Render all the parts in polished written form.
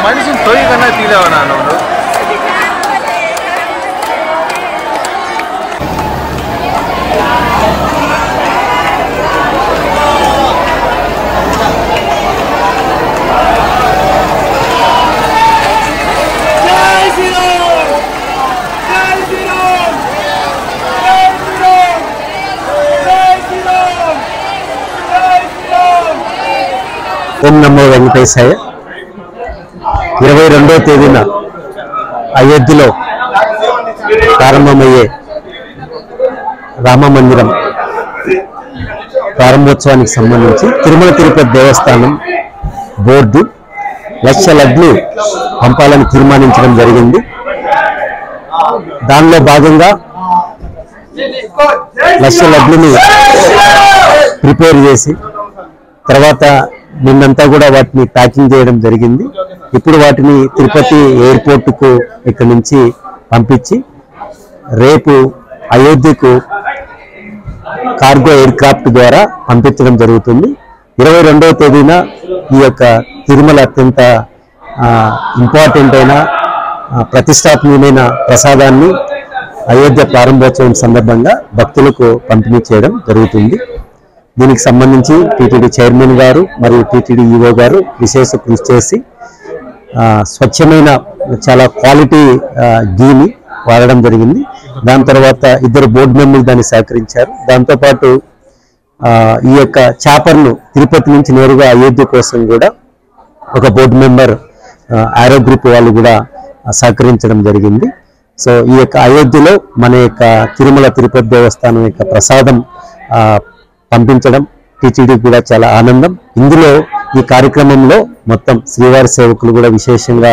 మనిషిని తొయ్యి కన్నా తీలేవా నాన్న ఓం నమో వెంకటేశాయ. 22వ తేదీన అయోధ్యలో ప్రారంభమయ్యే రామ మందిరం ప్రారంభోత్సవానికి సంబంధించి తిరుమల తిరుపతి దేవస్థానం బోర్డు 1,00,000 లడ్లు పంపాలని తీర్మానించడం జరిగింది. దానిలో భాగంగా 1,00,000 లడ్లని ప్రిపేర్ చేసి తర్వాత నిన్నంతా కూడా వాటిని ప్యాకింగ్ చేయడం జరిగింది. ఇప్పుడు వాటిని తిరుపతి ఎయిర్పోర్టుకు ఇక్కడి నుంచి పంపించి రేపు అయోధ్యకు కార్గో ఎయిర్ క్రాఫ్ట్ ద్వారా పంపించడం జరుగుతుంది. 22వ తేదీన ఈ యొక్క తిరుమల అత్యంత ఇంపార్టెంట్ అయిన ప్రతిష్టాత్మకమైన ప్రసాదాన్ని అయోధ్య ప్రారంభోత్సవం సందర్భంగా భక్తులకు పంపిణీ చేయడం జరుగుతుంది. దీనికి సంబంధించి టీటీడీ చైర్మన్ గారు మరియు టీటీడీ ఈవో గారు విశేష కృషి చేసి స్వచ్ఛమైన చాలా క్వాలిటీ గీని వాడడం జరిగింది. దాని తర్వాత 2 బోర్డు మెంబర్లు దాన్ని సహకరించారు. దాంతోపాటు ఈ యొక్క చాపర్ను తిరుపతి నుంచి నేరుగా అయోధ్య కోసం కూడా ఒక బోర్డు మెంబర్ ఆరో గ్రూప్ వాళ్ళు కూడా సహకరించడం జరిగింది. సో ఈ యొక్క అయోధ్యలో మన యొక్క తిరుమల తిరుపతి దేవస్థానం యొక్క ప్రసాదం పంపించడం టీటీడీ కూడా చాలా ఆనందం. ఇందులో ఈ కార్యక్రమంలో మొత్తం శ్రీవారి సేవకులు కూడా విశేషంగా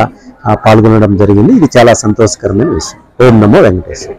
పాల్గొనడం జరిగింది. ఇది చాలా సంతోషకరమైన విషయం. ఓం నమో వెంకటేశ్వర.